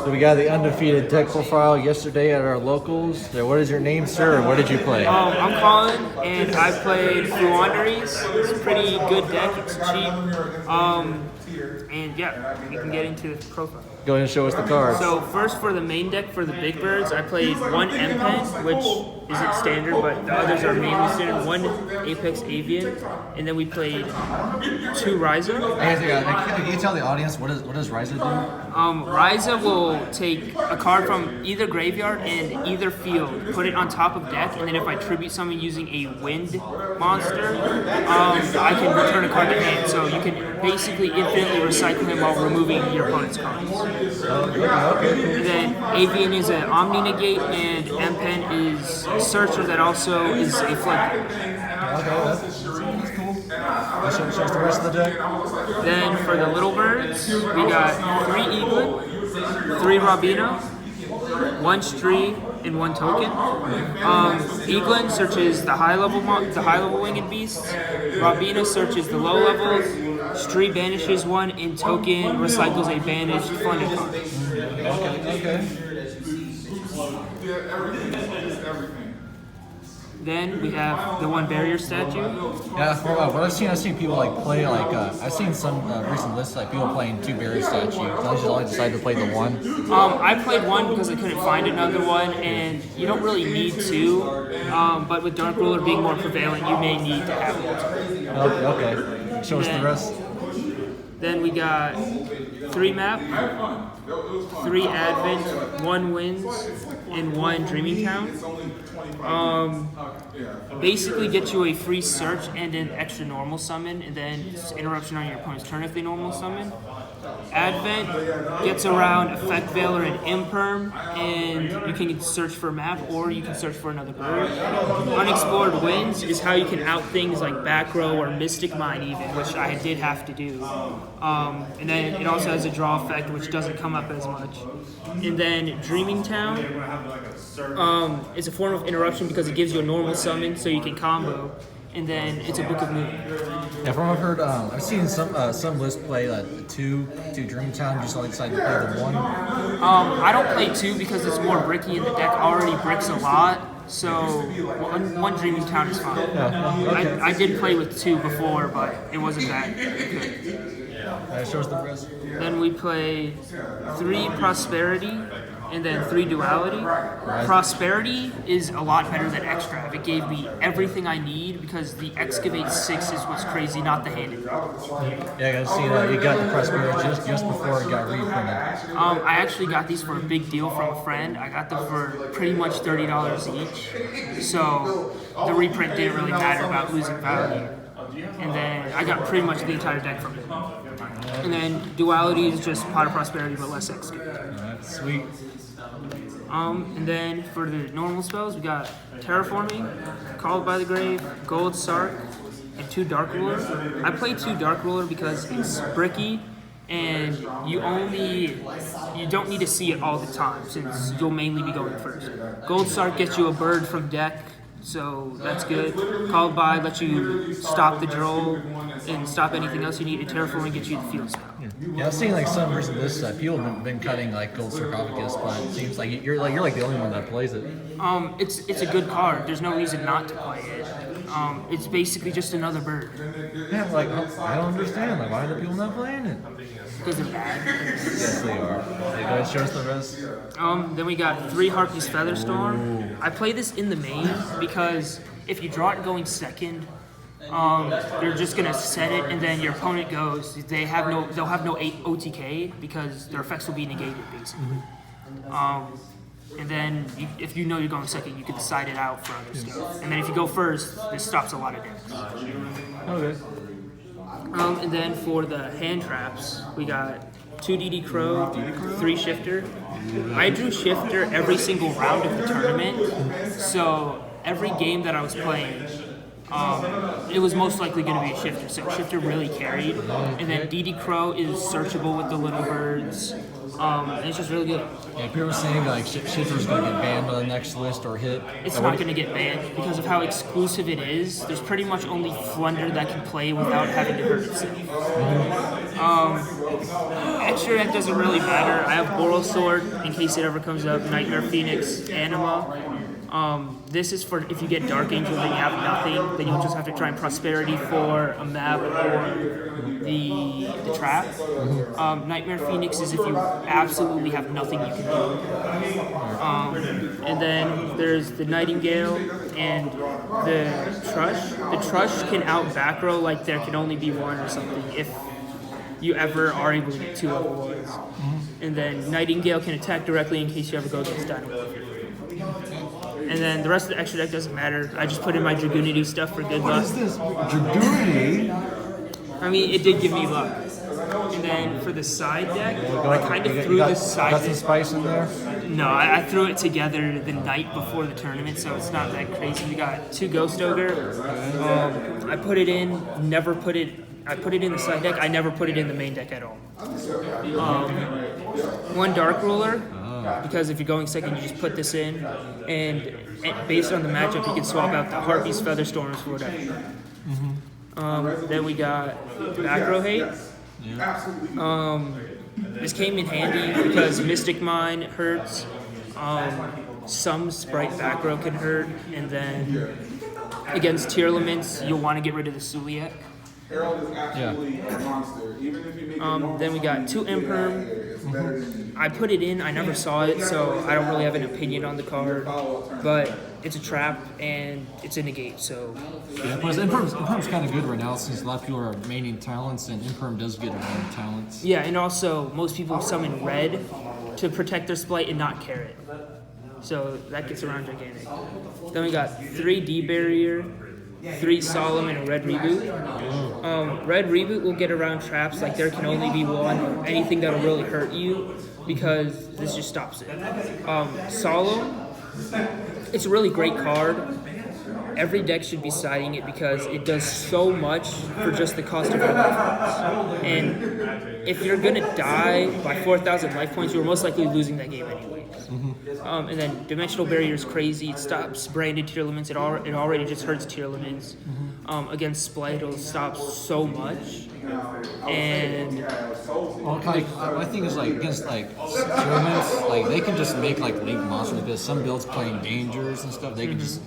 So we got the undefeated deck profile yesterday at our locals. So what is your name, sir, and what did you play? I'm Colin, and I played Floowandereeze. It's a pretty good deck. It's cheap. And yeah, we can get into the profile. Go ahead and show us the cards. So first for the main deck for the big birds, I played one M-Pen, which isn't standard, but the others are mainly standard. One Apex Avian, and then we played two Ryza. Can you tell the audience what does Ryza do? Ryza will take a card from either graveyard and either field, put it on top of deck, and then if I tribute summon using a wind monster, I can return a card to hand. So you can basically infinitely recycle him while removing your opponent's cards. Okay. And then Avian is an Omni Negate, and M-Pen is a Searcher that also is a Flood. Okay, that's cool. Let's show us the rest of the deck. Then for the little birds, we got 3 Eaglin, 3 Robina, 1 Stree, and 1 token. Eaglin searches the high level winged beasts. Robina searches the low levels. Stree banishes 1, and token recycles a banished funded card. Okay. Then we have the 1 barrier statue. Yeah, what I've seen people like play I've seen some recent lists like people playing 2 barrier statues. I decided to play the 1. I played 1 because I couldn't find another one, and you don't really need 2. But with Dark Ruler being more prevalent, you may need to have it. Okay. Show us the rest. Then we got 3 map, 3 advent, 1 winds, and 1 dreaming town. Basically get you a free search and an extra normal summon, and then interruption on your opponent's turn if they normal summon. Advent gets around Effect Veiler and Imperm, and you can search for a map or you can search for another bird. Unexplored Winds is how you can out things like Back Row or Mystic Mine even, which I did have to do. And then it also has a draw effect, which doesn't come up as much. And then Dreaming Town is a form of interruption because it gives you a normal summon so you can combo. And then it's a Book of Moon. Yeah, from what I've heard, I've seen some lists play 2 Dream Town, just like decided to play the 1. I don't play 2 because it's more bricky and the deck already bricks a lot. So one Dreaming Town is fine. Yeah, okay. I did play with 2 before, but it wasn't that good. Show us the rest. Then we play 3 Prosperity, and then 3 Duality. Prosperity is a lot better than Extrav. It gave me everything I need because the Excavate 6 is what's crazy, not the Handed. Yeah, I see that you got the Prosperity just before it got reprinted. I actually got these for a big deal from a friend. I got them for pretty much $30 each. So the reprint didn't really matter about losing value. And then I got pretty much the entire deck from it. And then Duality is just Pot of Prosperity but less Excavate. Alright, sweet. And then for the normal spells, we got Terraforming, Called by the Grave, Gold Sark, and 2 Dark Ruler. I play 2 Dark Ruler because it's bricky, and you don't need to see it all the time since you'll mainly be going first. Gold Sark gets you a bird from deck, so that's good. Called by lets you stop the droll and stop anything else you need. And Terraforming gets you the field spell. Yeah, I've seen some recent lists that people have been cutting Gold Sarcophagus, but it seems like you're the only one that plays it. It's a good card. There's no reason not to play it. It's basically just another bird. Yeah, I don't understand. Why are the people not playing it? Because they're bad. Yes, they are. Hey, go ahead, show us the rest. Then we got 3 Harpy's Featherstorm. I play this in the main because if you draw it going second, you're just gonna set it, and then your opponent goes. They'll have no OTK because their effects will be negated basically. And then if you know you're going second, you can side it out for other stuff. And then if you go first, this stops a lot of damage. Okay. And then for the hand traps, we got 2 DD Crow, 3 Shifter. I drew Shifter every single round of the tournament, so every game that I was playing, it was most likely going to be a Shifter, so Shifter really carried. And then DD Crow is searchable with the little birds, and it's just really good. Yeah, people were saying Shifter's going to get banned on the next list or hit. It's not going to get banned because of how exclusive it is. There's pretty much only Flunder that can play without having to hurt itself. Extra deck doesn't really matter. I have Boral Sword in case it ever comes up. Nightmare Phoenix, Anima. This is for if you get Dark Angel and you have nothing, then you'll just have to try and Prosperity for a map or the trap. Nightmare Phoenix is if you absolutely have nothing you can do. And then there's the Nightingale and the Trush. The Trush can out back row like there can only be one or something if you ever are able to get two other ones. And then Nightingale can attack directly in case you ever go against Dynamo. And then the rest of the extra deck doesn't matter. I just put in my Dragoonity stuff for good luck. What is this? Dragoonity? I mean, it did give me luck. And then for the side deck, I kind of threw the side Got deck. some spice in there? No, I threw it together the night before the tournament, so it's not that crazy. We got 2 Ghost Ogre. I put it in, I put it in the side deck. I never put it in the main deck at all. 1 Dark Ruler, because if you're going second, you just put this in, and based on the matchup, you can swap out the Harpies, Featherstorms for whatever. Then we got Back Row Hate. This came in handy because Mystic Mine hurts. Some Sprite back row can hurt, and then against tier limits, you'll want to get rid of the Suliak. Then we got 2 Imperm. I put it in, I never saw it, so I don't really have an opinion on the card, but it's a trap and it's a negate, so. Yeah, plus Imperm's kind of good right now since a lot of people are maining talents, and Imperm does get around talents. Yeah, and also most people summon red to protect their Splite and not Carrot. So that gets around gigantic. Then we got 3 D-Barrier, 3 Solemn, and a Red Reboot. Red Reboot will get around traps like there can only be one or anything that'll really hurt you because this just stops it. Solemn, it's a really great card. Every deck should be siding it because it does so much for just the cost of your life points. And if you're gonna die by 4,000 life points, you're most likely losing that game anyways. And then Dimensional Barrier is crazy. It stops branded tier limits. It already just hurts tier limits. Against Splite, it'll stop so much. And my thing is like against like tournaments, like they can just make like Link monsters because some builds playing dangers and stuff. They can just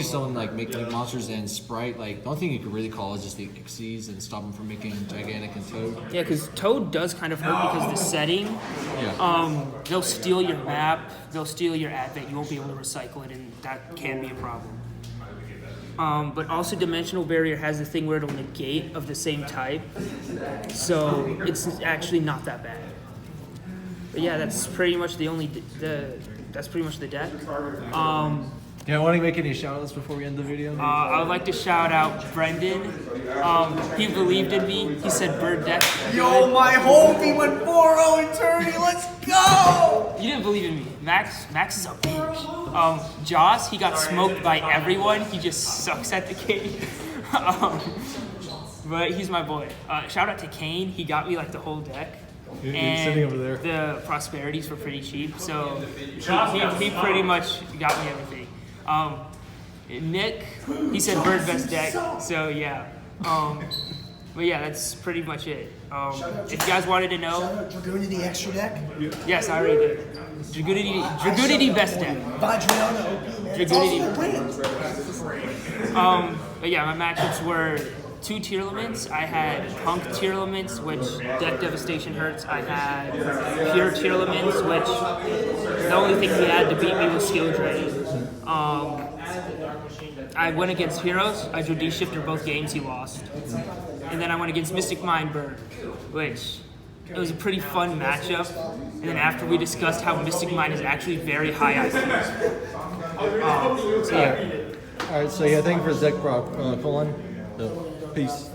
someone like make Link monsters and Sprite. Like the only thing you could really call is just the Xyz and stop them from making Gigantic and Toad. Yeah, because Toad does kind of hurt because the setting. Yeah. They'll steal your map. They'll steal your advent. You won't be able to recycle it, and that can be a problem. But also Dimensional Barrier has the thing where it'll negate of the same type, so it's actually not that bad. But yeah, that's pretty much that's pretty much the deck. Yeah, want to make any shout-outs before we end the video? I would like to shout out Brendan. He believed in me. He said bird deck. Yo, my homie went 4-0 in tourney. Let's go! You didn't believe in me. Max is a bitch. Joss, he got smoked by everyone. He just sucks at the game. But he's my boy. Shout out to Kane. He got me like the whole deck. He's And sitting over there. the prosperities were pretty cheap, so he pretty much got me everything. Nick, he said bird best deck, so yeah. But yeah, that's pretty much it. If you guys wanted to know, Dragoonity extra deck. yes, I already did. Dragoonity best deck. Vajrayana OP, man. It's also the win. But yeah, my matchups were 2 tier limits. I had Punk tier limits, which deck devastation hurts. I had Pure tier limits, which the only thing he had to beat me was skill drain. I went against Heroes. I drew D-Shifter both games, he lost. And then I went against Mystic Mind Bird, which it was a pretty fun matchup. And then after we discussed how Mystic Mind is actually very high IQ. So yeah. Alright, so yeah, thank you for Zek Proc, Peace.